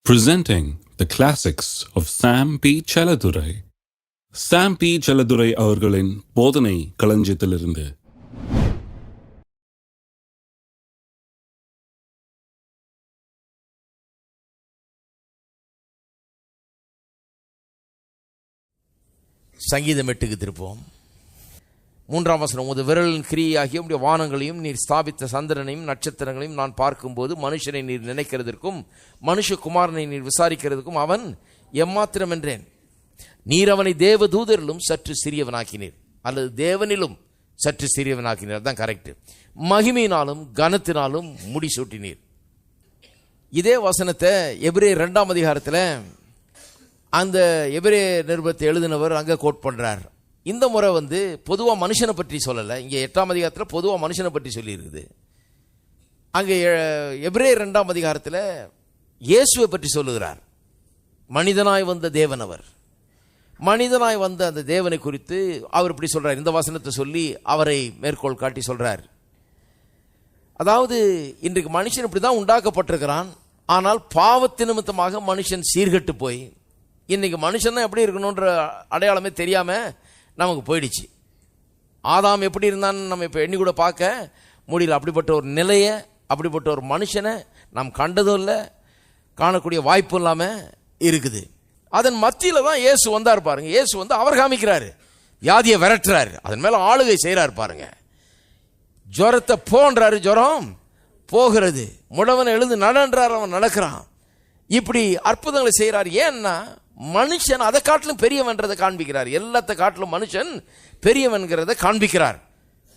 Presenting the classics of Sam P. Chaladurai. Sam P. Chaladurai அவர்களின் போதனை களஞ்சியத்திலிருந்து. சங்கீதம் 8க்கு திருப்போம். 3ஆம் வசனம். உமது விரலின் கிரியாகிய உம்முடைய வானங்களையும் நீர் ஸ்தாபித்த சந்திரனையும் நட்சத்திரங்களையும் நான் பார்க்கும்போது மனுஷனை நீர் நினைக்கிறதற்கும் மனுஷகுமாரனை நீர் விசாரிக்கிறதுக்கும் அவன் எம்மாத்திரம் என்றேன். நீர் அவனை தேவ தூதரிலும் சற்று சிறியவனாக்கினீர், அல்லது தேவனிலும் சற்று சிறியவனாக்கினீர், தான் கரெக்ட். மகிமையினாலும் கனத்தினாலும் முடிசூட்டினீர். இதே வசனத்தை எபிரேயர் 2ஆம் அதிகாரத்தில் அந்த எபிரேயர் நிருபத்தை எழுதினவர் அங்கே கோட் பண்றார். இந்த முறை பொதுவாக மனுஷனை பற்றி சொல்லலை, இங்கே 8ஆம் அதிகாரத்தில் பொதுவாக மனுஷனை பற்றி சொல்லியிருக்குது. அங்கே எபிரேயர் 2ஆம் அதிகாரத்தில் இயேசுவை பற்றி சொல்லுகிறார். மனிதனாய் வந்த தேவன் அவர். மனிதனாய் வந்த அந்த தேவனை குறித்து அவர் இப்படி சொல்றார். இந்த வசனத்தை சொல்லி அவரை மேற்கோள் காட்டி சொல்றார். அதாவது இன்றைக்கு மனுஷன் இப்படி தான் உண்டாக்கப்பட்டிருக்கிறான். ஆனால் பாவத்து நிமித்தமாக மனுஷன் சீர்கெட்டு போய் இன்னைக்கு மனுஷன் எப்படி இருக்கணுன்ற அடையாளமே தெரியாம நமக்கு போயிடுச்சு. ஆதாம் எப்படி இருந்தான்னு நம்ம இப்போ எண்ணி கூட பார்க்க முடியல. அப்படிப்பட்ட ஒரு நிலையை, அப்படிப்பட்ட ஒரு மனுஷனை நாம் கண்டதும் இல்லை, காணக்கூடிய வாய்ப்பு இல்லாமல் இருக்குது. அதன் மத்தியில் தான் இயேசு வந்தார் பாருங்க. இயேசு அவர் காமிக்கிறாரு, வியாதியை விரட்டுறாரு, அதன் மேலே ஆளுகை செய்கிறார் பாருங்க. ஜுரத்தை போன்றாரு, ஜுரம் போகிறது. முடவனை எழுந்து நடன்றார், அவன் நடக்கிறான். இப்படி அற்புதங்களை செய்கிறார். ஏன்னா மனுஷன் அதை காட்டிலும் பெரியவன்றதை காண்பிக்கிறார். எல்லாத்தை காட்டிலும் மனுஷன் பெரியவன்கிறத காண்பிக்கிறார்.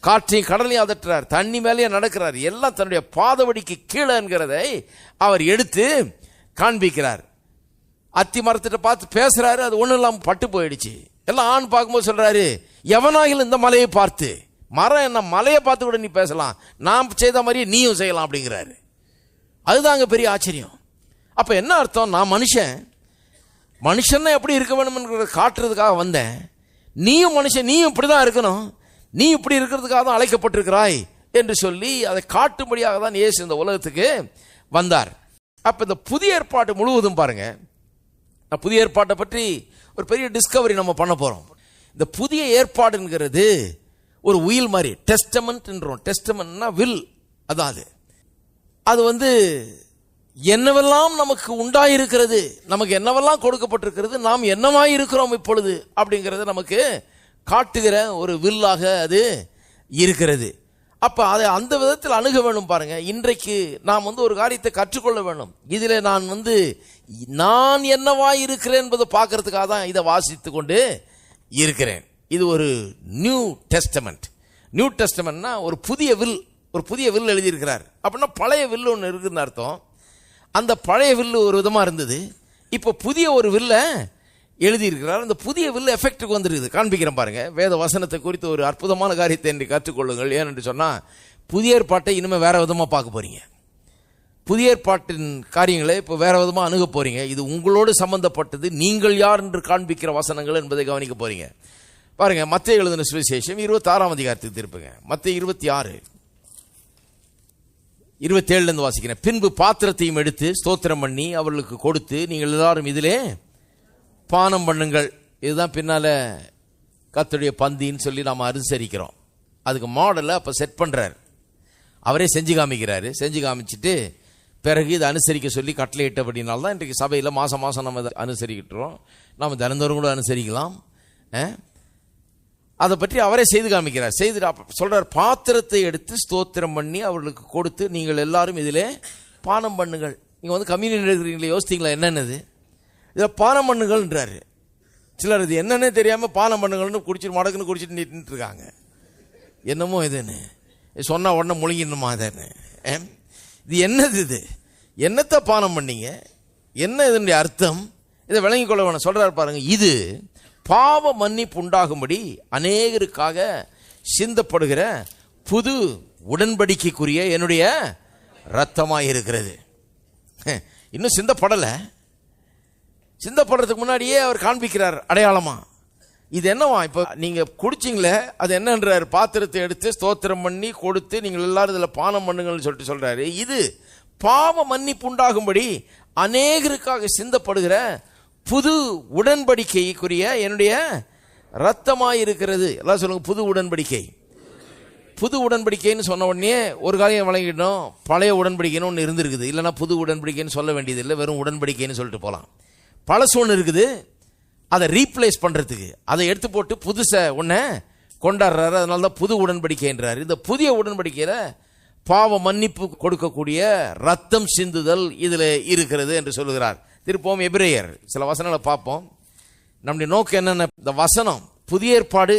காற்றையும் கடலையும் அதட்டுறார், தண்ணி மேலேயே நடக்கிறார். எல்லாம் தன்னுடைய பாதவடிக்கு கீழே என்கிறதை அவர் எடுத்து காண்பிக்கிறார். அத்தி மரத்திட்ட பார்த்து பேசுறாரு, அது ஒன்றும் இல்லாமல் பட்டு போயிடுச்சு. எல்லாம் ஆண் பார்க்கும்போது சொல்றாரு, எவனாகிலும் இந்த மலையை பார்த்து, மரம் என்ன மலையை பார்த்து கூட நீ பேசலாம், நான் செய்த மாதிரியே நீயும் செய்யலாம் அப்படிங்கிறாரு. அதுதாங்க பெரிய ஆச்சரியம். அப்ப என்ன அர்த்தம்? நான் மனுஷன் எப்படி இருக்க வேணும்ங்கிறத காட்டுறதுக்காக வந்தேன். நீயும் மனுஷன், நீயும் இப்படிதான் இருக்கணும், நீ இப்படி இருக்கிறதுக்காக தான் அழைக்கப்பட்டிருக்கிறாய் என்று சொல்லி அதை காட்டும்படியாக தான் இயேசு இந்த உலகத்துக்கு வந்தார். அப்ப இந்த புதிய ஏற்பாடு முழுவதும் பாருங்க, புதிய ஏற்பாட்டை பற்றி ஒரு பெரிய டிஸ்கவரி நம்ம பண்ண போறோம். இந்த புதிய ஏற்பாடுங்கிறது ஒரு உயில் மாதிரி. டெஸ்டமென்ட்ன்றோம். டெஸ்டமென்ட்னா வில். அதாவது அது என்னவெல்லாம் நமக்கு உண்டாயிருக்கிறது, நமக்கு என்னவெல்லாம் கொடுக்கப்பட்டிருக்கிறது, நாம் என்னமாயிருக்கிறோம் இப்பொழுது அப்படிங்கிறத நமக்கு காட்டுகிற ஒரு வில்லாக அது இருக்கிறது. அப்ப அதை அந்த விதத்தில் அணுக வேணும் பாருங்க. இன்றைக்கு நாம் ஒரு காரியத்தை கற்றுக்கொள்ள வேணும். இதில் நான் என்னவாய் இருக்கிறேன் என்பதை பார்க்கறதுக்காக தான் இதை வாசித்து கொண்டு இருக்கிறேன். இது ஒரு நியூ டெஸ்டமெண்ட். நியூ டெஸ்டமெண்ட்னா ஒரு புதிய வில் எழுதியிருக்கிறார். அப்படின்னா பழைய வில் ஒன்று இருக்குன்னு அர்த்தம். அந்த பழைய வில்லு ஒரு விதமாக இருந்தது, இப்போ புதிய ஒரு வில்ல எழுதியிருக்கிறார். அந்த புதிய வில்லு எஃபெக்டுக்கு வந்துருக்குது. காண்பிக்கிறேன் பாருங்க. வேத வசனத்தை குறித்து ஒரு அற்புதமான காரியத்தை இன்றைக்கு கற்றுக்கொள்ளுங்கள். ஏன்னு சொன்னால் புதிய ஏற்பாட்டை இனிமேல் வேற விதமாக பார்க்க போறீங்க. புதிய ஏற்பாட்டின் காரியங்களை இப்போ வேற விதமாக அணுக போறீங்க. இது உங்களோடு சம்பந்தப்பட்டது. நீங்கள் யார் என்று காண்பிக்கிற வசனங்கள் என்பதை கவனிக்க போறீங்க. பாருங்க, மத்தேயு எழுதின சுவிசேஷம் 26ஆம் அதிகாரத்துக்கு திருப்புங்க. மத்தேயு 26:27 வாசிக்கிறேன். பின்பு பாத்திரத்தையும் எடுத்து ஸ்தோத்திரம் பண்ணி அவர்களுக்கு கொடுத்து, நீங்கள் எல்லாரும் இதிலே பானம் பண்ணுங்கள். இதுதான் பின்னால கர்த்தருடைய பந்தின்னு சொல்லி நாம் அனுசரிக்கிறோம். அதுக்கு மாடலை அப்ப செட் பண்றாரு, அவரே செஞ்சு காமிக்கிறாரு. செஞ்சு காமிச்சிட்டு பிறகு இதை அனுசரிக்க சொல்லி கட்டளையிட்டபடினால்தான் தான் இன்றைக்கு சபையில் மாசம் மாசம் நம்ம இதை அனுசரிக்கிட்டோம். நம்ம தினந்தோறும் கூட அனுசரிக்கலாம். அதை பற்றி அவரே செய்து காமிக்கிறார். செய்து சொல்றார், பாத்திரத்தை எடுத்து ஸ்தோத்திரம் பண்ணி அவர்களுக்கு கொடுத்து, நீங்கள் எல்லாரும் இதிலே பானம் பண்ணுங்கள். நீங்க கம்யூனியன் எடுக்கிறீங்களே, யோசித்தீங்களா என்னென்னது? இதில் பானம் பண்ணுங்கள்ன்றாரு. சிலர் இது என்னன்னே தெரியாம பானம் பண்ணுங்கள்னு குடிச்சிட்டு மடக்குன்னு குடிச்சிட்டு நின்றுட்டு இருக்காங்க. என்னமோ இதுன்னு சொன்னா உடனே முழுங்கிடணுமா? இதுன்னு இது என்னது? இது என்னத்தை பானம் பண்ணீங்க? என்ன இதனுடைய அர்த்தம்? இதை விளங்கிக் கொள்ள வேணும். சொல்றாரு பாருங்க, இது பாவ மன்னிப்பு உண்டாகும்படி அநேகருக்காக சிந்தப்படுகிற புது உடன்படிக்கைக்குரிய என்னுடைய இரத்தமாய் இருக்கிறது. இன்னும் சிந்தப்படலை. சிந்தப்படுறதுக்கு முன்னாடியே அவர் காண்பிக்கிறார் அடையாளமா. இது என்னவா? இப்போ நீங்க குடிச்சிங்களே, அது என்னன்றார்? பாத்திரத்தை எடுத்து ஸ்தோத்திரம் பண்ணி கொடுத்து, நீங்கள் எல்லாரும் இதில் பானம் பண்ணுங்கள்னு சொல்றாரு. இது பாவ மன்னிப்பு உண்டாகும்படி அநேகருக்காக சிந்தப்படுகிற புது உடன்படிக்கைக்குரிய என்னுடைய இரத்தமாயிருக்கிறது. எல்லாம் சொல்லுங்க, புது உடன்படிக்கை. புது உடன்படிக்கைன்னு சொன்ன உடனே ஒரு காரியம் வழங்கிட்டோம், பழைய உடன்படிக்கைன்னு ஒன்று இருந்திருக்குது. இல்லைன்னா புது உடன்படிக்கைன்னு சொல்ல வேண்டியது இல்லை, வெறும் உடன்படிக்கைன்னு சொல்லிட்டு போகலாம். பழசு ஒன்று இருக்குது, அதை ரீப்ளேஸ் பண்ணுறதுக்கு அதை எடுத்து போட்டு புதுசை ஒன்றை கொண்டாடுறாரு. அதனால தான் புது உடன்படிக்கைன்றார். இந்த புதிய உடன்படிக்கையில் பாவ மன்னிப்பு கொடுக்கக்கூடிய ரத்தம் சிந்துதல் இதில் இருக்கிறது என்று சொல்லுகிறார். திருப்போம் எபிரேயர் சில வசனங்களை பார்ப்போம். நம்முடைய நோக்கம் என்னென்ன, இந்த வசனம் புதிய ஏற்பாடு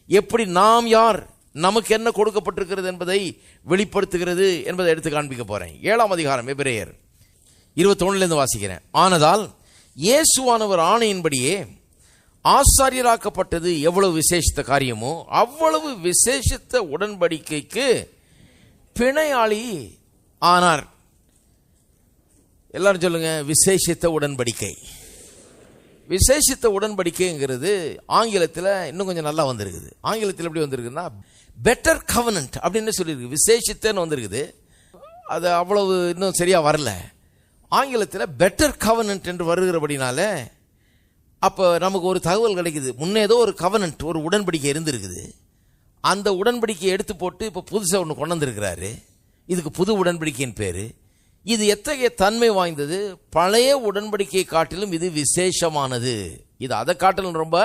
எப்படி நாம் யார், நமக்கு என்ன கொடுக்கப்பட்டிருக்கிறது என்பதை வெளிப்படுத்துகிறது என்பதை எடுத்து காண்பிக்க போறேன். 7ஆம் அதிகாரம் எபிரேயர் 21 வாசிக்கிறேன். ஆனதால் இயேசுவானவர் ஆணையின்படியே ஆசாரியராக்கப்பட்டது எவ்வளவு விசேஷித்த காரியமோ அவ்வளவு விசேஷித்த உடன்படிக்கைக்கு பிணையாளி ஆனார். எல்லாரும் சொல்லுங்க, விசேஷித்த உடன்படிக்கை. விசேஷித்த உடன்படிக்கைங்கிறது ஆங்கிலத்தில் இன்னும் கொஞ்சம் நல்லா வந்திருக்குது. ஆங்கிலத்தில் எப்படி வந்திருக்குன்னா பெட்டர் கவனன்ட் அப்படின்னு சொல்லியிருக்கு. விசேஷித்தன்னு வந்திருக்குது, அது அவ்வளவு இன்னும் சரியா வரல. ஆங்கிலத்தில் பெட்டர் கவனன்ட் என்று வருகிறபடினால அப்போ நமக்கு ஒரு தகவல் கிடைக்குது. முன்னே ஏதோ ஒரு கவனன்ட், ஒரு உடன்படிக்கை இருந்திருக்குது. அந்த உடன்படிக்கையை எடுத்து போட்டு இப்போ புதுசாக ஒன்று கொண்டு வந்திருக்கிறாரு. இதுக்கு புது உடன்படிக்கையின் பேர். இது எத்தகைய தன்மை வாய்ந்தது, பழைய உடன்படிக்கையை காட்டிலும் இது விசேஷமானது. இது அதை காட்டிலும் ரொம்ப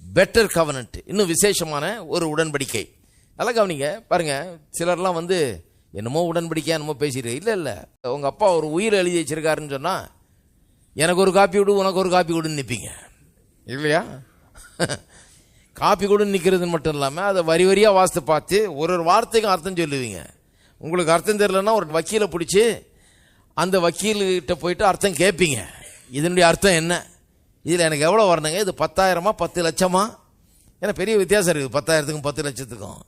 பெட்டர் கவனன்ட், இன்னும் விசேஷமான ஒரு உடன்படிக்கை. நல்லா கவனிங்க பாருங்க. சிலர்லாம் வந்து என்னமோ உடன்படிக்கையா என்னமோ பேசிட்டு, இல்லை உங்க அப்பா ஒரு உயிரை எழுதி வச்சிருக்காருன்னு சொன்னா எனக்கு ஒரு காப்பி விடு, உனக்கு ஒரு காப்பி கொடுன்னு நிற்பீங்க இல்லையா? காப்பி கொடுன்னு நிற்கிறது மட்டும் இல்லாமல் அதை வரி வரியாக வாசித்து பார்த்து ஒரு ஒரு வார்த்தைக்கும் அர்த்தம் சொல்லுவீங்க. உங்களுக்கு அர்த்தம் தெரியலன்னா ஒரு வக்கீலை பிடிச்சி அந்த வக்கீல்கிட்ட போயிட்டு அர்த்தம் கேட்பீங்க. இதனுடைய அர்த்தம் என்ன, இதில் எனக்கு எவ்வளோ வரணுங்க, இது 10,000 10 லட்சமா? ஏன்னா பெரிய வித்தியாசம் இருக்குது 10,000க்கும் 10 லட்சத்துக்கும்.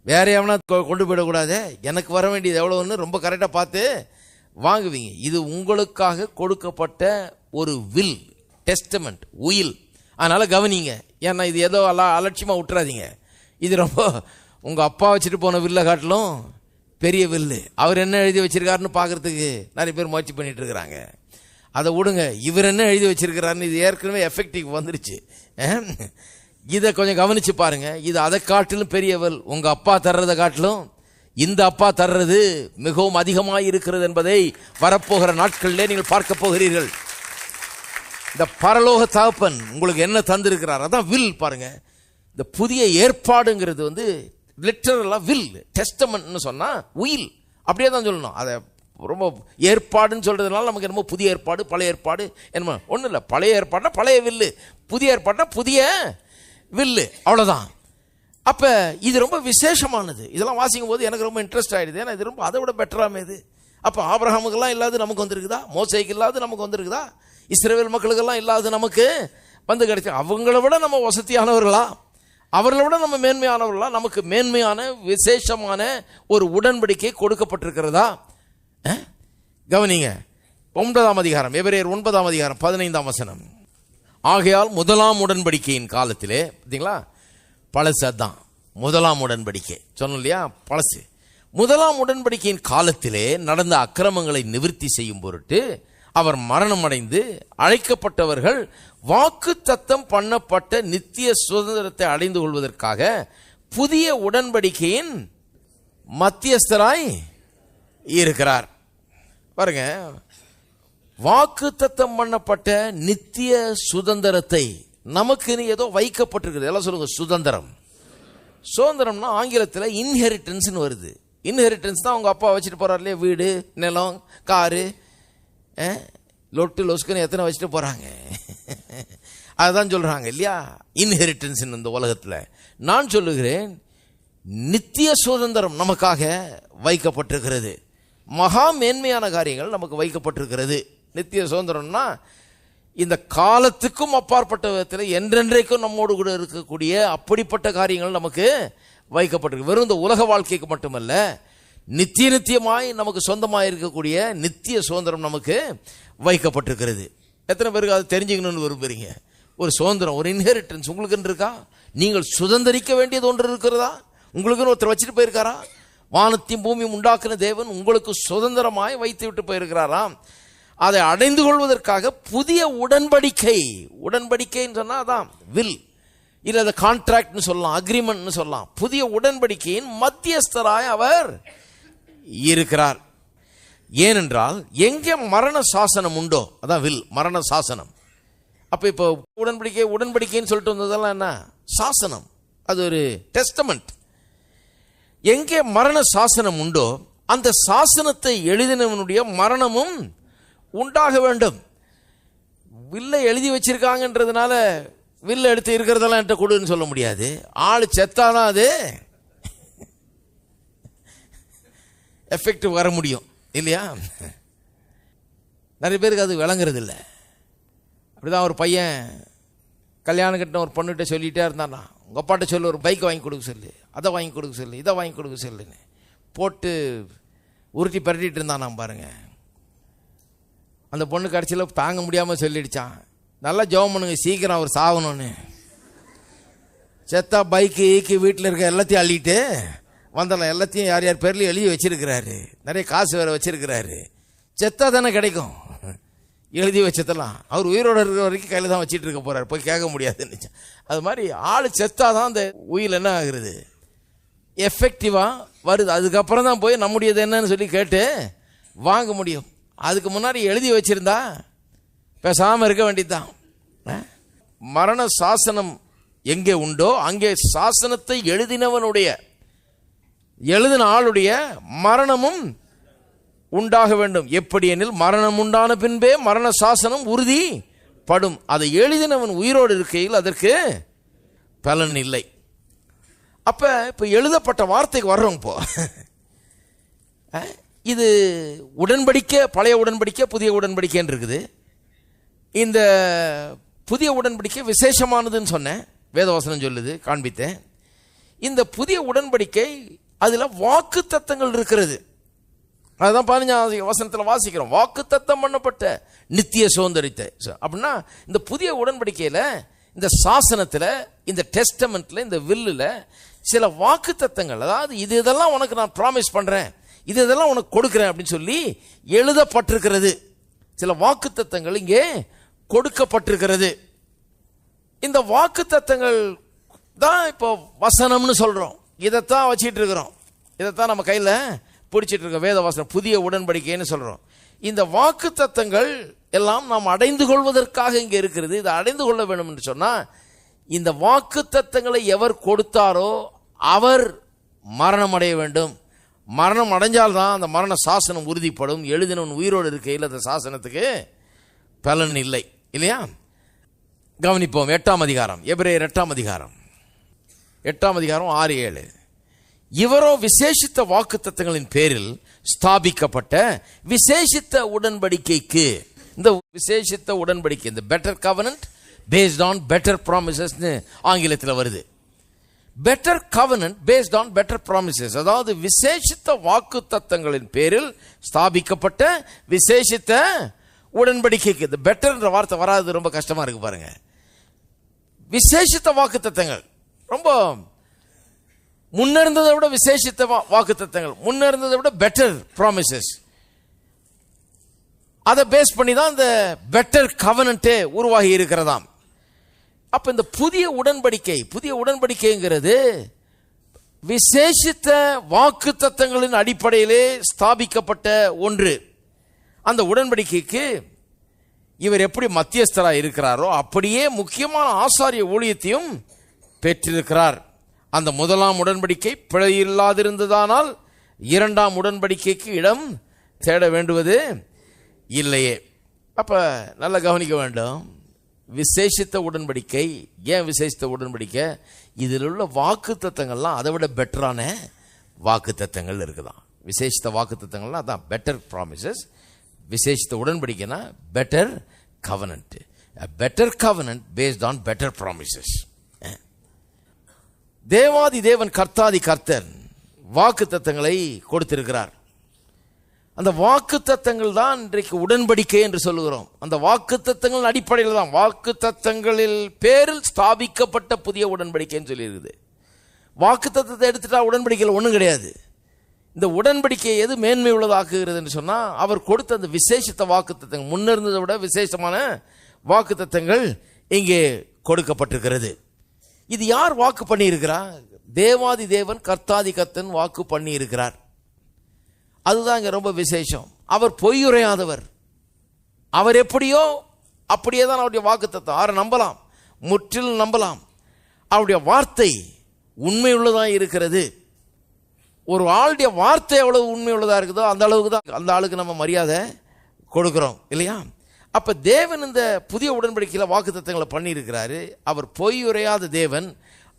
வேற எவனா கொண்டு போயிடக்கூடாது, எனக்கு வர வேண்டியது எவ்வளோன்னு ரொம்ப கரெக்டாக பார்த்து வாங்குவீங்க. இது உங்களுக்காக கொடுக்கப்பட்ட ஒரு வில், டெஸ்டமெண்ட், உயில். அதனால கவனிங்க. ஏன்னா இது ஏதோ அலட்சியமாக விட்டுறாதீங்க. இது ரொம்ப உங்கள் அப்பா வச்சுட்டு போன வில்லை காட்டிலும் பெரிய வில்லு. அவர் என்ன எழுதி வச்சிருக்காருன்னு பார்க்கறதுக்கு நிறைய பேர் முயற்சி பண்ணிட்டு இருக்கிறாங்க. அதை விடுங்க, இவர் என்ன எழுதி வச்சிருக்கிறாருன்னு இது ஏற்கனவே எஃபெக்டிவ் வந்துருச்சு. இதை கொஞ்சம் கவனிச்சு பாருங்க. இது அதை காட்டிலும் பெரிய வில். உங்க அப்பா தர்றதை காட்டிலும் இந்த அப்பா தர்றது மிகவும் அதிகமாக இருக்கிறது என்பதை வரப்போகிற நாட்களிலே நீங்கள் பார்க்க போகிறீர்கள். இந்த பரலோக தகப்பன் உங்களுக்கு என்ன தந்திருக்கிறார், அதான் வில். பாருங்க, இந்த புதிய ஏற்பாடுங்கிறது வந்து லிட்டரலா வில். டெஸ்டமெண்ட்னு சொன்னா உயில், அப்படியே தான் சொல்லணும். அதை ரொம்ப ஏற்பாடுன்னு சொல்றதுனால நமக்கு என்னமோ புதிய ஏற்பாடு பழைய ஏற்பாடு என்னமோ ஒன்றும் இல்லை. பழைய ஏற்பாடுனா பழைய வில்லு, புதிய ஏற்பாடுனா புதிய வில்லு, அவ்வளோதான். அப்போ இது ரொம்ப விசேஷமானது. இதெல்லாம் வாசிக்கும் போது எனக்கு ரொம்ப இன்ட்ரெஸ்ட் ஆகிடுது. ஏன்னா இது ரொம்ப அதை விட பெட்டராமே இது. அப்போ ஆபிரகாமுக்கெல்லாம் இல்லாது நமக்கு வந்திருக்குதா, மோசேக்கு இல்லாது நமக்கு வந்திருக்குதா, இஸ்ரவேல் மக்களுக்கெல்லாம் இல்லாது நமக்கு வந்து கிடைச்சா, அவங்கள விட நம்ம வசதியானவர்களா, அவர்களை விட நம்ம மேன்மையானவர்களா, நமக்கு மேன்மையான விசேஷமான ஒரு உடன்படிக்கை கொடுக்கப்பட்டிருக்கிறதா? கவனிங்க, 9ஆம் அதிகாரம் எபிரேயர் 9ஆம் அதிகாரம் 15ஆம் வசனம். ஆகையால் முதலாம் உடன்படிக்கையின் காலத்திலே, பார்த்தீங்களா, பழசு அதான் முதலாம் உடன்படிக்கை சொன்னோம் இல்லையா, பழசு. முதலாம் உடன்படிக்கையின் காலத்திலே நடந்த அக்கிரமங்களை நிவர்த்தி செய்யும் பொருட்டு அவர் மரணம் அடைந்து அழைக்கப்பட்டவர்கள் வாக்கு தத்தம் பண்ணப்பட்ட நித்திய சுதந்திரத்தை அடைந்து கொள்வதற்காக புதிய உடன்படிக்கையின் மத்தியஸ்தராய் இருக்கிறார். பாருங்க, வாக்கு தத்தம் பண்ணப்பட்ட நித்திய சுதந்திரத்தை நமக்கு ஏதோ வைக்கப்பட்டிருக்கிறது. எல்லாம் சொல்லுங்க, சுதந்திரம். சுதந்திரம்னா ஆங்கிலத்தில் இன்ஹெரிட்டன்ஸ் வருது. இன்ஹெரிட்டன்ஸ் தான் உங்க அப்பா வச்சுட்டு போறாரு இல்லையா, வீடு, நிலம், காரு, லொட்டு லொஸ்குன்னு எத்தனை வச்சுட்டு போறாங்க, அதுதான் சொல்றாங்க இல்லையா இன்ஹெரிட்டன்ஸ் இந்த உலகத்தில். நான் சொல்லுகிறேன், நித்திய சுதந்திரம் நமக்காக வைக்கப்பட்டிருக்கிறது. மகா மேன்மையான காரியங்கள் நமக்கு வைக்கப்பட்டிருக்கிறது. நித்திய சுதந்திரம்னா இந்த காலத்துக்கும் அப்பாற்பட்ட விதத்தில் என்றென்றைக்கும் நம்மோடு கூட இருக்கக்கூடிய அப்படிப்பட்ட காரியங்கள் நமக்கு வைக்கப்பட்டிருக்கு. வெறும் இந்த உலக வாழ்க்கைக்கு மட்டுமல்ல, நித்தியமாய் நமக்கு சொந்தமாக இருக்கக்கூடிய நித்திய சுதந்திரம் நமக்கு வைக்கப்பட்டிருக்கிறது. எத்தனை பேருக்கு அது தெரிஞ்சுக்கணும்னு விரும்புறீங்க? ஒரு சுதந்திரம், ஒரு இன்ஹெரிட்டன்ஸ் உங்களுக்கு இருக்கா? நீங்கள் சுதந்திரிக்க வேண்டியது ஒன்று இருக்கிறதா? உங்களுக்குன்னு ஒருத்தர் வச்சுட்டு போயிருக்காரா? வானத்தையும் பூமியும் உண்டாக்குன தேவன் உங்களுக்கு சுதந்திரமாய் வைத்து விட்டு போயிருக்கிறாராம். அதை அடைந்து கொள்வதற்காக புதிய உடன்படிக்கை. உடன்படிக்கைன்னு சொன்னா அதான் வில், இல்லை அதை கான்ட்ராக்ட்னு சொல்லலாம், அக்ரிமெண்ட்னு சொல்லலாம். புதிய உடன்படிக்கையின் மத்தியஸ்தராய் அவர் இருக்கிறார். ஏனென்றால் எங்கே மரண சாசனம் உண்டோ, அதான் வில், மரண சாசனம். அப்ப இப்போ உடன்படிக்கைன்னு சொல்லிட்டு வந்ததெல்லாம் என்ன? சாசனம். அது ஒரு டெஸ்டமெண்ட். எங்கே மரண சாசனம் உண்டோ அந்த சாசனத்தை எழுதினவனுடைய மரணமும் உண்டாக வேண்டும். வில்லை எழுதி வச்சிருக்காங்கன்றதுனால வில்ல எடுத்து இருக்கிறதெல்லாம் என்கிட்ட கொடுன்னு சொல்ல முடியாது. ஆள் செத்தாதான் அது எஃபெக்ட் வர முடியும் இல்லையா? நிறைய பேருக்கு அது விளங்குறது இல்லை. அப்படிதான் ஒரு பையன் கல்யாணம் கட்டின ஒரு பொண்ணுகிட்ட சொல்லிகிட்டே இருந்தானா, உங்கள் அப்பாட்ட சொல்லு, ஒரு பைக் வாங்கி கொடுக்க சொல்லு, அதை வாங்கி கொடுக்க சொல்லு, இதை வாங்கி கொடுக்க சொல்லுன்னு போட்டு உருட்டி பரட்டிட்டு இருந்தான். நான் பாருங்க, அந்த பொண்ணு கடைசியில் தாங்க முடியாமல் சொல்லிடுச்சான், நல்லா ஜெபம் பண்ணுங்க சீக்கிரம் அவர் சாகணும்னு. செத்தா பைக்கு ஈக்கி வீட்டில் இருக்க எல்லாத்தையும் அள்ளிட்டு வந்தலாம். எல்லாத்தையும் யார் யார் பேர்லையும் எழுதி வச்சிருக்கிறாரு, நிறைய காசு வேறு வச்சிருக்கிறாரு. செத்தா தானே கிடைக்கும் எழுதி வச்சதெல்லாம். அவர் உயிரோடு இருக்கிற வரைக்கும் கையில் தான் வச்சிட்டு இருக்க போறாரு, போய் கேட்க முடியாதுன்னு. அது மாதிரி ஆள் செத்தாதான் அந்த உயில் என்ன ஆகுறது, எஃபெக்டிவா வருது. அதுக்கப்புறம் தான் போய் நம்முடையது என்னன்னு சொல்லி கேட்டு வாங்க முடியும். அதுக்கு முன்னாடி எழுதி வச்சிருந்தா பேசாமல் இருக்க வேண்டியதுதான். மரண சாசனம் எங்கே உண்டோ அங்கே சாசனத்தை எழுதின ஆளுடைய மரணமும் உண்டாக வேண்டும். எப்படி எனில் மரணம் உண்டான பின்பே மரண சாசனம் உறுதி படும். அதை எழுதினவன் உயிரோடு இருக்கையில் அதற்கு பலன் இல்லை. இப்ப எழுதப்பட்ட வார்த்தைக்கு வர்றோம். இப்போ இது உடன்படிக்கை, பழைய உடன்படிக்கை, புதிய உடன்படிக்கைன்னு இருக்குது. இந்த புதிய உடன்படிக்கை விசேஷமானதுன்னு சொன்னேன், வேதவசனம் சொல்லுது, காண்பித்தேன். இந்த புதிய உடன்படிக்கை அதுல வாக்கு தத்தங்கள் இருக்கிறது. அதுதான் 15 வசனத்தில் வாசிக்கிறோம், வாக்கு தத்தம் பண்ணப்பட்ட நித்திய சுதந்திரத்தை. அப்படின்னா இந்த புதிய உடன்படிக்கையில், இந்த சாசனத்தில், இந்த டெஸ்டமெண்ட்ல, இந்த வில்லுல சில வாக்கு தத்தங்கள், அதாவது இது இதெல்லாம் உனக்கு நான் ப்ராமிஸ் பண்றேன், இது இதெல்லாம் உனக்கு கொடுக்கிறேன் அப்படின்னு சொல்லி எழுதப்பட்டிருக்கிறது. சில வாக்கு தத்தங்கள் இங்கே கொடுக்கப்பட்டிருக்கிறது. இந்த வாக்கு தத்தங்கள் தான் இப்போ வசனம்னு சொல்றோம். இதைத்தான் வச்சிட்டு இருக்கிறோம், இதைத்தான் நம்ம கையில் பிடிச்சிட்டு இருக்க வேதவசனம், புதிய உடன்படிக்கைன்னு சொல்றோம். இந்த வாக்கு தத்தங்கள் எல்லாம் நாம் அடைந்து கொள்வதற்காக இங்கே இருக்கிறது. இதை அடைந்து கொள்ள வேண்டும் என்று சொன்னா, இந்த வாக்கு தத்தங்களை எவர் கொடுத்தாரோ அவர் மரணம் அடைய வேண்டும். மரணம் அடைஞ்சால்தான் அந்த மரண சாசனம் உறுதிப்படும். எழுதினவன் உயிரோடு இருக்கையில் அந்த சாசனத்துக்கு பலன் இல்லை, இல்லையா? கவனிப்போம். 8ஆம் அதிகாரம், எபிரேயர் 8ஆம் அதிகாரம் 6-7. இவரோ விசேஷித்த வாக்கு தத்தங்களின் பேரில் ஸ்தாபிக்கப்பட்ட விசேஷித்த உடன்படிக்கைக்கு, இந்த விசேஷித்த உடன்படிக்கை, இந்த better covenant based on better promises ஆங்கிலத்தில் வருது. Better covenant based on better promises, அதாவது விசேஷித்த வாக்கு தத்தங்களின் பேரில் ஸ்தாபிக்கப்பட்ட விசேஷித்த உடன்படிக்கைக்கு. இந்த பெட்டர்ன்ற வார்த்தை வராது, ரொம்ப கஷ்டமா இருக்கு பாருங்க. விசேஷித்த வாக்கு தத்தங்கள், ரொம்ப முன்னிருந்ததை விட விசேஷித்த வாக்கு தத்தங்கள், முன்னிருந்ததை விட பெட்டர் ப்ராமிசஸ், அதை பேஸ் பண்ணி தான் இந்த பெட்டர் கவனன்ட்டே உருவாகி இருக்கிறதாம். அப்ப இந்த புதிய உடன்படிக்கைங்கிறது விசேஷித்த வாக்கு தத்தங்களின் அடிப்படையிலே ஸ்தாபிக்கப்பட்ட ஒன்று. அந்த உடன்படிக்கைக்கு இவர் எப்படி மத்தியஸ்தராக இருக்கிறாரோ அப்படியே முக்கியமான ஆசாரிய ஊழியத்தையும் பெற்றிருக்கிறார். அந்த முதலாம் உடன்படிக்கை பிழை இல்லாதிருந்ததானால் 2ஆம் உடன்படிக்கைக்கு இடம் தேட வேண்டுவது இல்லையே. அப்ப நல்லா கவனிக்க வேண்டும். விசேஷித்த உடன்படிக்கை, ஏன் விசேஷித்த உடன்படிக்கை? இதில் உள்ள வாக்கு தத்தங்கள்லாம் அதை விட பெட்டரான வாக்கு தத்தங்கள் இருக்குதான். விசேஷித்த வாக்கு தத்தங்கள்லாம் அதான் பெட்டர் ப்ராமிசஸ். விசேஷித்த உடன்படிக்கைனா better covenant, better covenant based on better promises. தேவாதி தேவன் கர்த்தாதி கர்த்தர் வாக்கு தத்தங்களை கொடுத்திருக்கிறார். அந்த வாக்கு தத்தங்கள் தான் இன்றைக்கு உடன்படிக்கை என்று சொல்லுகிறோம். அந்த வாக்கு தத்தங்கள் அடிப்படையில் தான், வாக்கு தத்தங்களில் பேரில் ஸ்தாபிக்கப்பட்ட புதிய உடன்படிக்கைன்னு சொல்லியிருக்குது. வாக்கு தத்தத்தை எடுத்துட்டா உடன்படிக்கையில் ஒன்றும் கிடையாது. இந்த உடன்படிக்கை எது மேன்மை உள்ளதாக்குகிறதுன்னு சொன்னா, அவர் கொடுத்த அந்த விசேஷித்த வாக்குத்தத்தங்கள், முன்னிருந்ததை விட விசேஷமான வாக்குத்தத்தங்கள் இங்கே கொடுக்கப்பட்டிருக்கிறது. இது யார் வாக்கு பண்ணி இருக்கிறார்? தேவாதி தேவன் கர்த்தாதி கர்த்தன் வாக்கு பண்ணி இருக்கிறார். அதுதான் இங்க ரொம்ப விசேஷம். அவர் பொய்யுரையாதவர். அவர் எப்படியோ அப்படியே தான் அவருடைய வாக்குத்தத்தம். அவரை நம்பலாம், முற்றிலும் நம்பலாம். அவருடைய வார்த்தை உண்மை உள்ளதா இருக்கிறது. ஒரு ஆளுடைய வார்த்தை எவ்வளவு உண்மை உள்ளதா இருக்குதோ அந்த அளவுக்கு தான் அந்த ஆளுக்கு நம்ம மரியாதை கொடுக்கிறோம், இல்லையா? அப்ப தேவன் இந்த புதிய உடன்படிக்கையில் வாக்குத்தத்தங்களை பண்ணி இருக்கிறாரு. அவர் பொய் உரையாத தேவன்.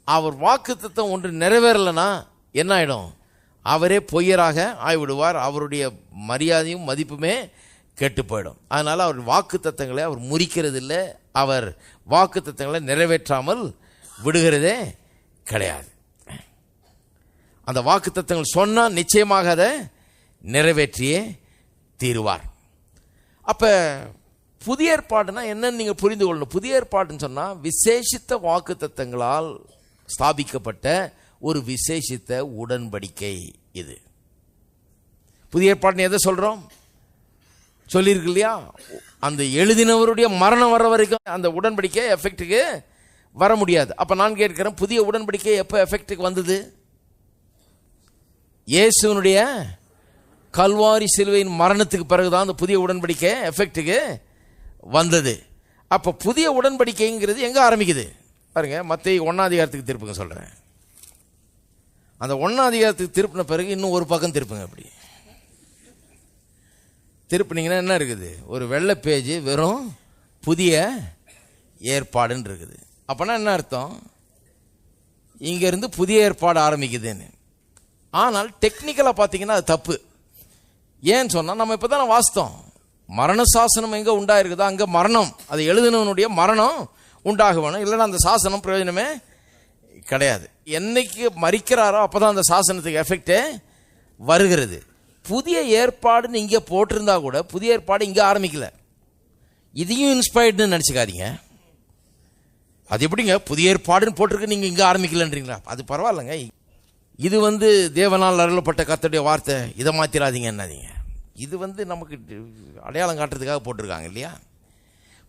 அவர் வாக்குத்தத்தம் ஒன்று நிறைவேறலைன்னா என்ன ஆயிடும்? அவரே பொய்யராக ஆய்விடுவார். அவருடைய மரியாதையும் மதிப்புமே கெட்டு போயிடும். அதனால அவர் வாக்குத்தத்தங்களை அவர் முறிக்கிறது இல்லை. அவர் வாக்குத்தத்தங்களை நிறைவேற்றாமல் விடுகிறதே கிடையாது. அந்த வாக்குத்தத்தங்கள் சொன்னா நிச்சயமாக அதை நிறைவேற்றியே தீருவார். அப்ப புதிய ஏற்பாடுனா என்னன்னு நீங்க புரிந்து கொள்ளணும். புதிய ஏற்பாடுன்னு சொன்னா விசேஷித்த வாக்குத்தத்தங்களால் ஸ்தாபிக்கப்பட்ட ஒரு விசேஷித்த உடன்படிக்கை. இது புதிய ஏற்பாடுன்னு எதை சொல்றோம்? சொல்லியிருக்கு இல்லையா? அந்த எழுதினவருடைய மரணம் வர வரைக்கும் அந்த உடன்படிக்கை எஃபெக்டுக்கு வர முடியாது. அப்ப நான் கேட்கிறேன், புதிய உடன்படிக்கை எப்போ எஃபெக்டுக்கு வந்தது? இயேசுனுடைய கல்வாரி சிலுவையின் மரணத்துக்கு பிறகுதான் அந்த புதிய உடன்படிக்கை எஃபெக்டுக்கு வந்தது. அப்ப புதிய உடன்படிக்கைங்கிறது எங்க ஆரம்பிக்குது பாருங்க. மத்தேயு 1ஆம் அதிகாரத்துக்கு திருப்புங்க சொல்றேன். அந்த 1ஆம் அதிகாரத்துக்கு திருப்பின பிறகு இன்னும் ஒரு பக்கம் திருப்புங்க. அப்படி திருப்பினீங்கன்னா என்ன இருக்குது? ஒரு வெள்ளை பேஜ் வெறும் புதிய ஏற்பாடுன்னு இருக்குது. அப்பனா என்ன அர்த்தம்? இங்க இருந்து புதிய ஏற்பாடு ஆரம்பிக்குதுன்னு. ஆனால் டெக்னிக்கலா பார்த்தீங்கன்னா அது தப்பு. ஏன்னு சொன்னா, நம்ம இப்பதானே வாசித்தோம், மரண சாசனம் எங்க உண்டாயிருக்குதோ அங்க மரணம், அது எழுதினவனுடைய மரணம் உண்டாக வேணும், இல்லைன்னா அந்த சாசனம் பிரயோஜனமே கிடையாது. என்னைக்கு மரிக்கிறாரோ அப்பதான் அந்த சாசனத்துக்கு எஃபெக்டே வருகிறது. புதிய ஏற்பாடுன்னு இங்கே போட்டிருந்தா கூட புதிய ஏற்பாடு இங்கே ஆரம்பிக்கல. இதையும் இன்ஸ்பயர்டுன்னு நினச்சிக்காதீங்க. அது எப்படிங்க புதிய ஏற்பாடுன்னு போட்டிருக்கு, நீங்கள் இங்கே ஆரம்பிக்கலன்றீங்களா? அது பரவாயில்லைங்க. இது தேவனால் அருளப்பட்ட கர்த்தருடைய வார்த்தை, இதை மாற்றிடாதீங்க என்னாதீங்க. இது நமக்கு அடையாளம் காட்டுறதுக்காக போட்டிருக்காங்க இல்லையா?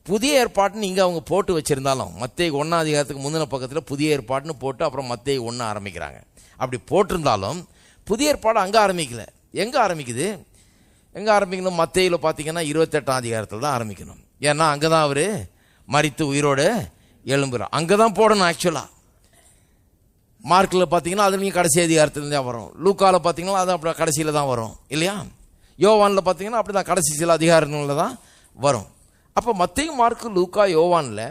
புதிய ஏற்பாடுன்னு இங்கே அவங்க போட்டு வச்சிருந்தாலும் மத்தேயு 1ஆம் அதிகாரத்துக்கு முந்தின பக்கத்தில் புதிய ஏற்பாடுன்னு போட்டு அப்புறம் மத்தேயு 1 ஆரம்பிக்கிறாங்க. அப்படி போட்டிருந்தாலும் புதிய ஏற்பாடு அங்கே ஆரம்பிக்கல. எங்கே ஆரம்பிக்குது? எங்கே ஆரம்பிக்கணும்? மத்தேயுல பார்த்தீங்கன்னா 28ஆம் அதிகாரத்தில் தான் ஆரம்பிக்கணும். ஏன்னா அங்கே தான் அவர் மரித்து உயிரோடு எழும்புறார். அங்கே தான் போடணும் ஆக்சுவலாக. மார்க்கில் பார்த்தீங்கன்னா அது நீங்கள் கடைசி அதிகாரத்துலேருந்து தான் வரும். லூக்காவில் பார்த்தீங்கன்னா அது அப்படி கடைசியில் தான் வரும் இல்லையா? யோவானில் பார்த்தீங்கன்னா அப்படி தான் கடைசி சில அதிகாரங்களில் தான் வரும். அப்போ மத்தேயு, மார்க்கு, லூக்கா, யோவானில்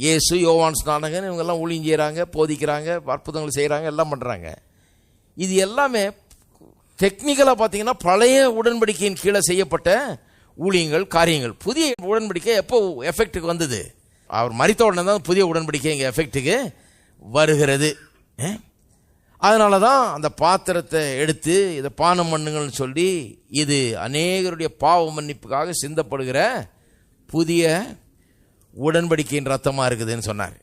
இயேசு, யோவான் ஸ்நானகன் இவங்கெல்லாம் ஊழியம் செய்கிறாங்க, போதிக்கிறாங்க, அற்புதங்கள் செய்கிறாங்க, எல்லாம் பண்ணுறாங்க. இது எல்லாமே டெக்னிக்கலாக பார்த்தீங்கன்னா பழைய உடன்படிக்கையின் கீழே செய்யப்பட்ட ஊழியங்கள், காரியங்கள். புதிய உடன்படிக்கை எப்போ எஃபெக்டுக்கு வந்தது? அவர் மரித்த உடனே தான் புதிய உடன்படிக்கை இங்கே எஃபெக்டுக்கு வருகிறது. அதனால தான் அந்த பாத்திரத்தை எடுத்து இதை பானம் பண்ணுங்கள்னு சொல்லி, இது அநேகருடைய பாவ மன்னிப்புக்காக சிந்தப்படுகிற புதிய உடன்படிக்கையின் ரத்தமாக இருக்குதுன்னு சொன்னார்.